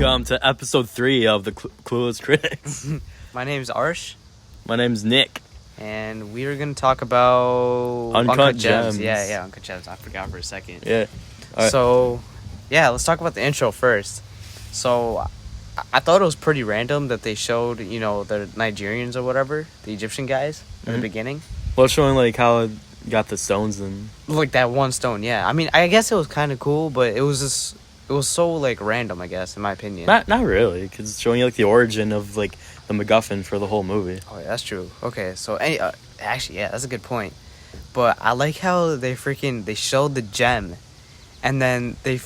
Welcome to episode 3 of the Clueless Critics. My name's Arsh. My name's Nick. And we are going to talk about Uncut Gems. Yeah, Uncut Gems. I forgot for a second. Yeah. Right. So, let's talk about the intro first. So, I thought it was pretty random that they showed, the Nigerians or whatever, the Egyptian guys in the beginning. Well, showing like how it got the stones and like that one stone. Yeah, I mean, I guess it was kind of cool, but it was so like random, I guess, in my opinion. not really, because it's showing you like the origin of like the MacGuffin for the whole movie. Oh, yeah, that's true. Okay, so actually, yeah, that's a good point. But I like how they showed the gem, and then they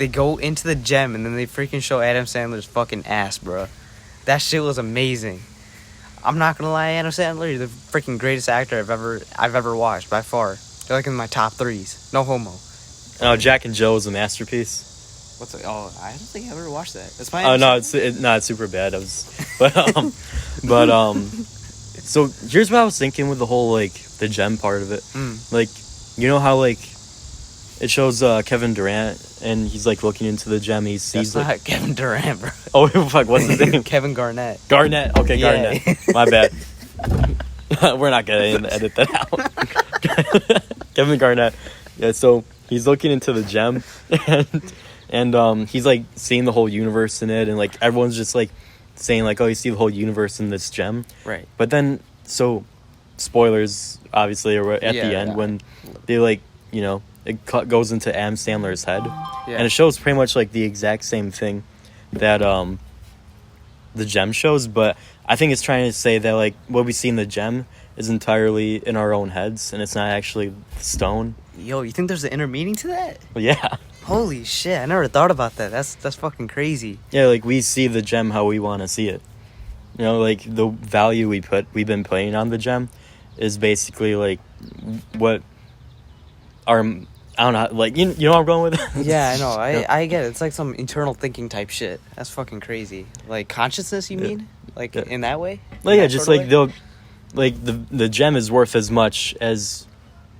go into the gem, and then they freaking show Adam Sandler's fucking ass, bro. That shit was amazing. I'm not gonna lie, Adam Sandler, you're the freaking greatest actor I've ever watched by far. You're like in my top 3s. No homo. Oh, Jack and Jill is a masterpiece. I don't think I ever watched that. It's my. Oh no, it's super bad. So here's what I was thinking with the whole like the gem part of it. Like, you know how like it shows Kevin Durant and he's like looking into the gem. He sees That's not Kevin Durant, bro. Oh fuck, what's his name? Kevin Garnett. Garnett. Okay, Yeah. Garnett. My bad. We're not gonna edit that out. Kevin Garnett. Yeah, so he's looking into the gem and he's like seeing the whole universe in it, and like everyone's just like saying like, oh, you see the whole universe in this gem. Right. But then, so spoilers obviously are at the end when they like, it goes into Adam Sandler's head, and it shows pretty much like the exact same thing that the gem shows, but I think it's trying to say that like what we see in the gem is entirely in our own heads, and it's not actually the stone. Yo, you think there's an inner meaning to that? Well, yeah. Holy shit, I never thought about that. That's fucking crazy. Yeah, like we see the gem how we want to see it. Like the value we've been putting on the gem is basically like what our, I don't know, like you know where I'm going with it? Yeah, I know. I get it. It's like some internal thinking type shit. That's fucking crazy. Like consciousness, you mean? Like in that way? Like yeah, just like they'll like the gem is worth as much as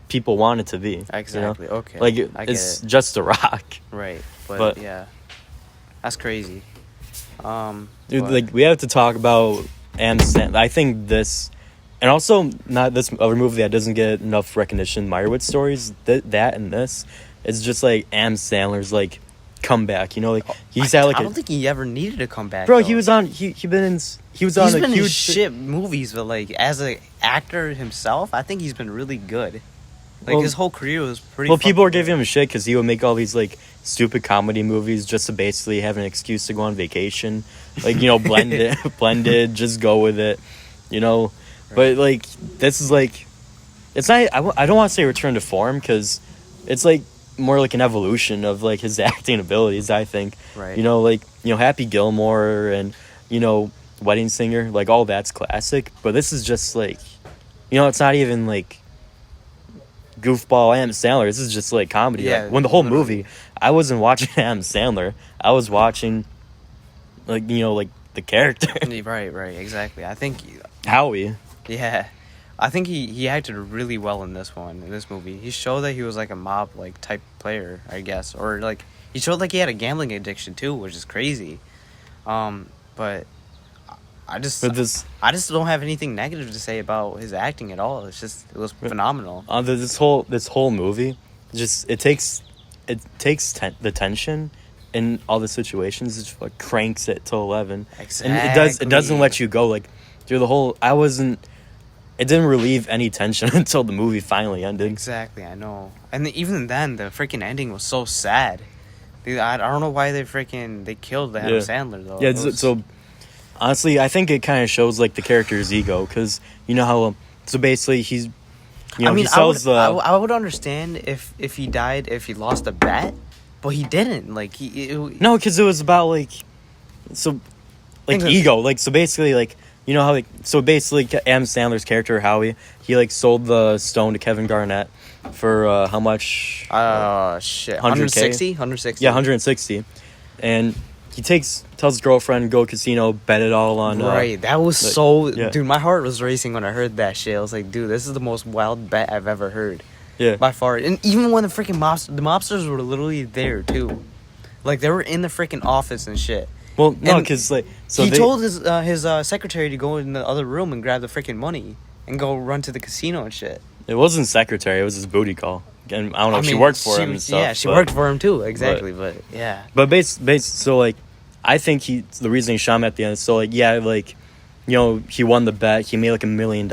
people want it to be. Exactly. Okay. Like it's just a rock. Right. But yeah. That's crazy. Dude, like we have to talk about Adam Sandler. I think this, and also not this other movie that doesn't get enough recognition, Meyerowitz Stories, that and this, it's just like Adam Sandler's like comeback. Like he's had like I don't think he ever needed to come back. Bro, though. he was on huge shit movies, but like as an actor himself, I think he's been really good. Like his whole career was pretty. Well, people are giving him shit because he would make all these like stupid comedy movies just to basically have an excuse to go on vacation, like blended, just go with it, Right. But like this is like, it's not. I don't want to say return to form because it's like more like an evolution of like his acting abilities. I think. Right. Happy Gilmore and Wedding Singer, like all that's classic, but this is just like, it's not even like goofball Adam Sandler. This is just like comedy. Yeah, like, when the whole movie, I wasn't watching Adam Sandler. I was watching like the character. Right, exactly. I think Howie. Yeah, I think he acted really well in this movie. He showed that he was like a mob like type player, I guess, or like he showed like he had a gambling addiction too, which is crazy. But I just don't have anything negative to say about his acting at all. It was phenomenal. This whole movie, just it takes the tension in all the situations. It just like cranks it to 11. Exactly. And it doesn't let you go like through the whole. It didn't relieve any tension until the movie finally ended. Exactly, I know. And even then, the freaking ending was so sad. Dude, I don't know why they killed Adam Sandler though. Yeah, so. Honestly, I think it kind of shows like the character's ego because how so basically he's he sells I would understand if he died if he lost a bet, but he didn't. Like no, because it was about like ego. Like so basically like how like so basically Adam Sandler's character Howie, he like sold the stone to Kevin Garnett for how much? Shit, 160. Yeah, 160, and he tells his girlfriend, go casino, bet it all on. Right, that was dude, my heart was racing when I heard that shit. I was like, dude, this is the most wild bet I've ever heard. Yeah. By far. And even when the freaking mobsters were literally there too. Like, they were in the freaking office and shit. Well, no, because, like... So he told his secretary to go in the other room and grab the freaking money and go run to the casino and shit. It wasn't secretary. It was his booty call. And I don't know if she worked for him and stuff. Yeah, she worked for him, too. Exactly, but yeah. But so, like, I think the reason he shot him at the end is so, like, yeah, like, you know, he won the bet. He made, like, $1 million.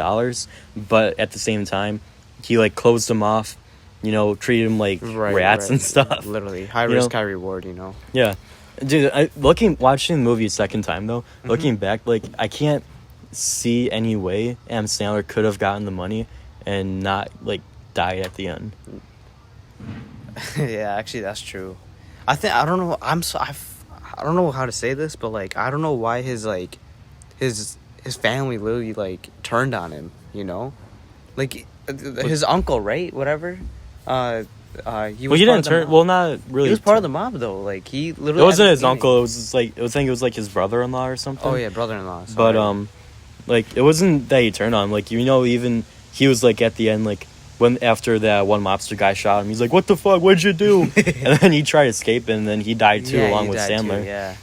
But at the same time, he, like, closed him off, you know, treated him like rats and stuff. Literally. High risk, high reward, you know? Yeah. Dude, watching the movie a second time, though, looking back, like, I can't see any way Adam Sandler could have gotten the money and not, like, died at the end. Yeah, actually, that's true. I don't know. I don't know how to say this, but, like, I don't know why his family literally, like, turned on him, you know? Like, his uncle, right? Whatever. He didn't turn. Well, not really. He was part of the mob, though. Like, he literally. It wasn't his uncle. It was just, like, I think it was, like, his brother-in-law or something. Oh yeah, brother-in-law. Sorry. But like, it wasn't that he turned on him. Like, you know, even he was, like, at the end, like, when after that one mobster guy shot him, he's like, "What the fuck? What'd you do?" And then he tried to escape, and then he died too, along with Sandler. Too, yeah.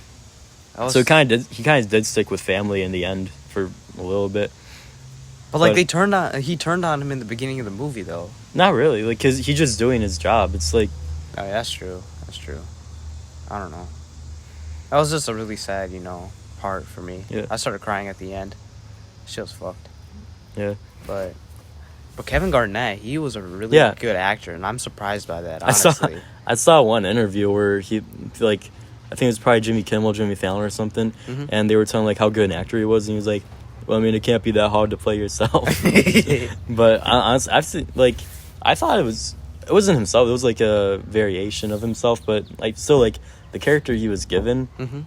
So he kind of did stick with family in the end for a little bit. But like, he turned on him in the beginning of the movie, though. Not really, like, because he's just doing his job. It's like... Oh, yeah, that's true. I don't know. That was just a really sad, you know, part for me. Yeah. I started crying at the end. Shit was fucked. Yeah. But Kevin Garnett, he was a really good actor, and I'm surprised by that, honestly. I saw one interview where he, like, I think it was probably Jimmy Fallon or something, and they were telling, like, how good an actor he was, and he was like, well, I mean, it can't be that hard to play yourself. But honestly, I've seen, like, I thought it wasn't himself. It was like a variation of himself, but like still, like, the character he was given,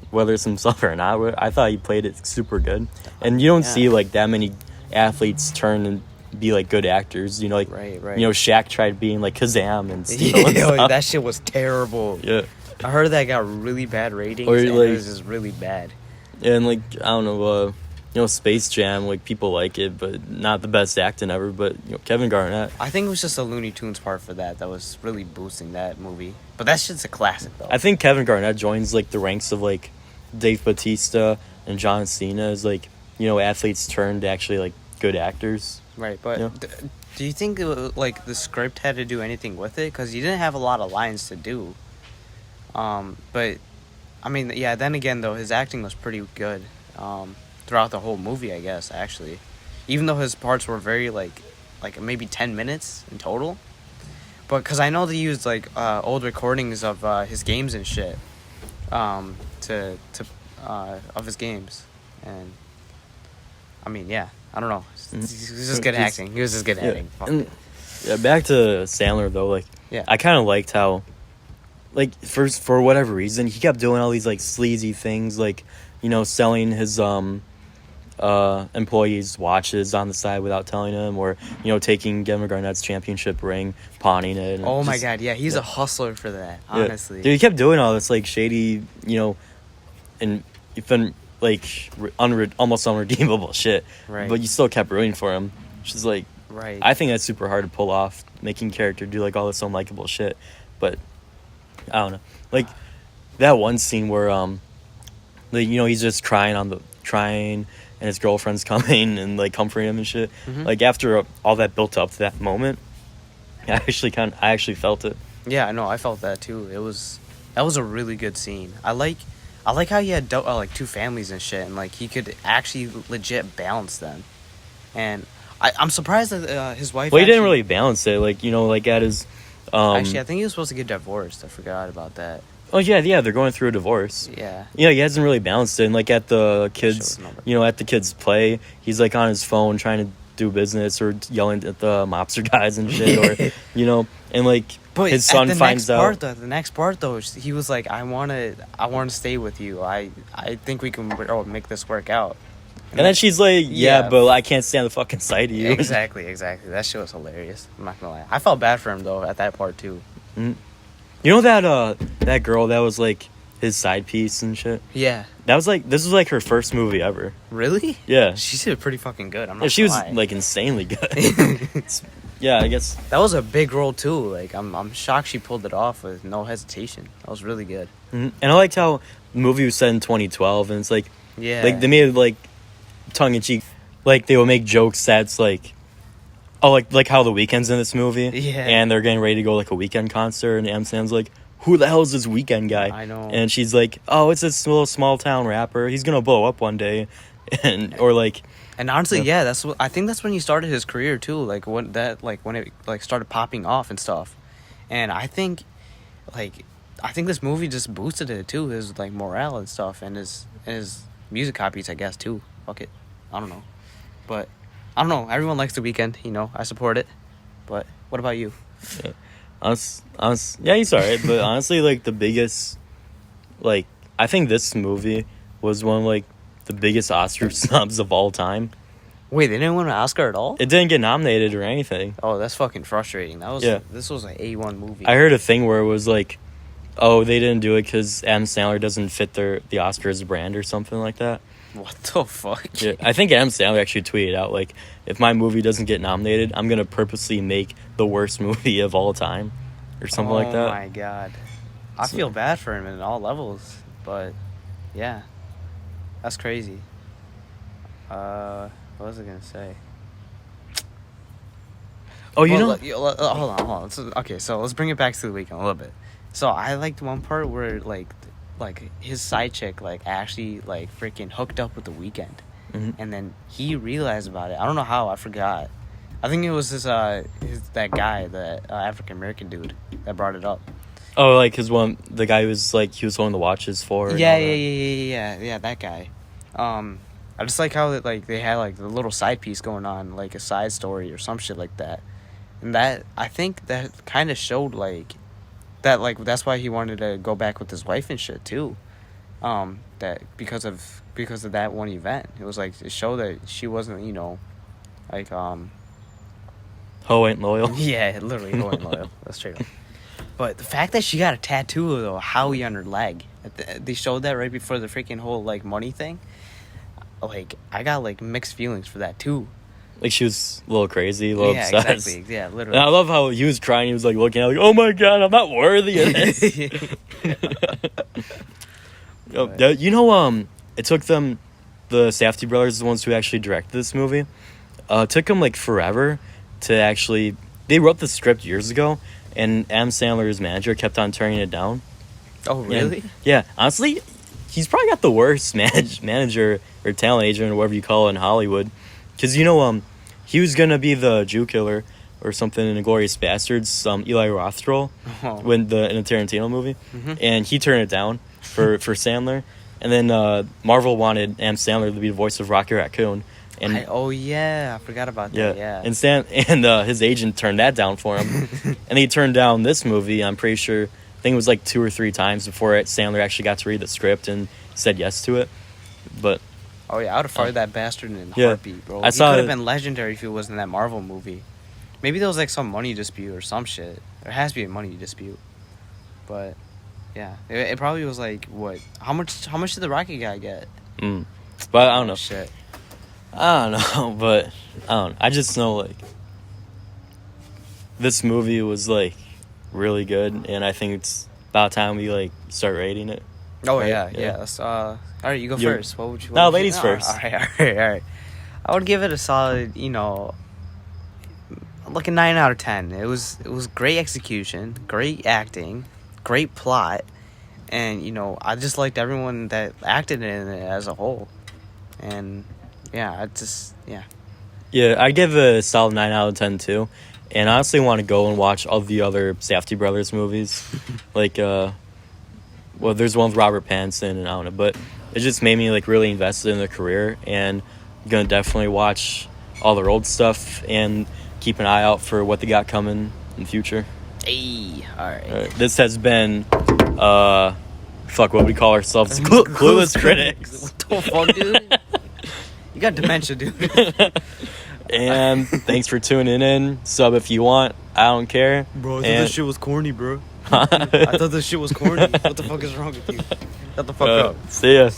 whether it's himself or not, I thought he played it super good. And you don't see like that many athletes turn and be like good actors. You know, like right. You know, Shaq tried being like Kazam and Steel and stuff. That shit was terrible. Yeah, I heard that got really bad ratings. Or, and like, it was just really bad. And like, I don't know. You know, Space Jam, like, people like it, but not the best acting ever. But, you know, Kevin Garnett. I think it was just a Looney Tunes part for that was really boosting that movie. But that shit's a classic, though. I think Kevin Garnett joins, like, the ranks of, like, Dave Bautista and John Cena as, like, you know, athletes turned actually, like, good actors. Right, but do you think, like, the script had to do anything with it? Because you didn't have a lot of lines to do. But, I mean, yeah, then again, though, his acting was pretty good. Throughout the whole movie, I guess, actually. Even though his parts were very, like maybe 10 minutes in total. But, because I know they used, like, old recordings of his games and shit. Of his games. And, I mean, yeah, I don't know. He was just good acting. He was just good acting. Yeah, back to Sandler, though, like, I kind of liked how, like, for whatever reason, he kept doing all these, like, sleazy things, like, you know, selling his, employees watches on the side without telling them, or, you know, taking Kevin Garnett's championship ring, pawning it. And oh my god, yeah, he's a hustler for that, honestly. Dude, he kept doing all this, like, shady, you know, and even, like, almost unredeemable shit. Right. But you still kept rooting for him, which is, like, right. I think that's super hard to pull off, making character do, like, all this unlikable shit. But, I don't know. Like, that one scene where, like, you know, he's just crying and his girlfriend's coming and, like, comforting him and shit. Like, after all that built up to that moment, I actually felt it. Yeah, I know, I felt that too. That was a really good scene. I like how he had like two families and shit, and like he could actually legit balance them. And I'm surprised that his wife. Well, he didn't really balance it, like, you know, like at his. Actually, I think he was supposed to get divorced. I forgot about that. Oh yeah, they're going through a divorce. Yeah. Yeah, he hasn't really balanced it. And, like, at the kids, play, he's, like, on his phone trying to do business or yelling at the mobster guys and shit, or, you know, and, like, but his son finds out. The next part, though, he was like, I want to stay with you. I think we can make this work out. And then she's like, yeah, but I can't stand the fucking sight of you. Exactly. That shit was hilarious. I'm not gonna lie. I felt bad for him, though, at that part, too. Mm-hmm. You know that girl that was, like, his side piece and shit? Yeah. This was, like, her first movie ever. Really? Yeah. She did pretty fucking good. I'm not she was, lie. like, insanely good. yeah, I guess that was a big role too. Like I'm shocked she pulled it off with no hesitation. That was really good. Mm-hmm. And I liked how the movie was set in 2012, and it's like, Yeah, like they made it like tongue in cheek, like they will make jokes that's like, oh, like how the Weeknd's in this movie, Yeah. and they're getting ready to go like a Weeknd concert, and Adam Sandler's like, who the hell is this Weeknd guy? I know. And she's like, oh, it's this little small town rapper. He's gonna blow up one day, and or like. And honestly, yeah, that's what I think. That's when he started his career too. Like when it like started popping off and stuff. And I think this movie just boosted it too. His like morale and stuff, and his music copies, I guess too. Fuck it, I don't know, but I don't know. Everyone likes The Weeknd, you know. I support it. But what about you? Yeah. Yeah, he's alright. But honestly, like the biggest, like I think this movie was one of like the biggest Oscar snubs of all time. Wait, they didn't win an Oscar at all? It didn't get nominated or anything. Oh, that's fucking frustrating. This was an A1 movie. I heard a thing where it was like, oh, they didn't do it because Adam Sandler doesn't fit the Oscars brand or something like that. What the fuck? Yeah, I think Adam Sandler actually tweeted out like, if my movie doesn't get nominated, I'm gonna purposely make the worst movie of all time, or something like that. Oh my god, I feel bad for him in all levels, but yeah, that's crazy. What was I gonna say? Oh, you know. Hold on. So let's bring it back to The Weeknd a little bit. So I liked one part where like his side chick like actually like freaking hooked up with The Weeknd, Mm-hmm. and then he realized about it. I don't know how. I forgot. I think it was that guy, the African American dude that brought it up. Oh, like the guy who was like he was holding the watches for. Yeah, that guy. I just like how they had like the little side piece going on, like a side story or some shit like that, and that I think that kind of showed like that that's why he wanted to go back with his wife and shit too, that because of that one event. It was like it showed that she wasn't like Ho ain't loyal. Yeah, literally Ho ain't loyal. That's straight up. But the fact that she got a tattoo of Howie on her leg, they showed that right before the freaking whole like money thing. Like I got like mixed feelings for that too. Like she was a little crazy, a little obsessed. Exactly. Yeah, literally. And I love how he was crying. He was like looking at like, oh my god, I'm not worthy of this. It took them, the Safdie brothers, the ones who actually directed this movie. It took them like forever to actually. They wrote the script years ago, and Adam Sandler's manager kept on turning it down. Oh really? And, yeah, honestly, he's probably got the worst manager or talent agent or whatever you call it in Hollywood. Because, he was going to be the Jew killer or something in Inglourious Bastards, Eli Roth role, in a Tarantino movie. Mm-hmm. And he turned it down for Sandler. And then Marvel wanted Adam Sandler to be the voice of Rocky Raccoon. And I forgot about that. Yeah. And his agent turned that down for him. And he turned down this movie, I'm pretty sure, I think it was like 2 or 3 times before Sandler actually got to read the script and said yes to it. But oh yeah, I would have fired that bastard in a heartbeat, bro. He could have been legendary if he was in that Marvel movie. Maybe there was like some money dispute or some shit. There has to be a money dispute. But yeah, it probably was like what? How much did the Rocky guy get? But I don't know. Shit. I don't know, but I don't know. I just know like this movie was like really good, and I think it's about time we like start rating it. Oh right? Yeah. All right, you go first. What would you? Ladies first. All right. I would give it a solid, like a 9 out of 10. It was great execution, great acting, great plot, and I just liked everyone that acted in it as a whole. And yeah, Yeah, I give it a solid 9 out of 10 too. And I honestly want to go and watch all the other Safdie brothers movies, like there's one with Robert Pattinson, and I don't know, but it just made me like really invested in their career, and I'm gonna definitely watch all their old stuff and keep an eye out for what they got coming in the future. Hey, all right. This has been what we call ourselves, Clueless Critics. What the fuck, dude? You got dementia, dude. And thanks for tuning in. Sub if you want. I don't care. Bro, I thought this shit was corny, bro. I thought this shit was corny. What the fuck is wrong with you? Shut the fuck up. See ya.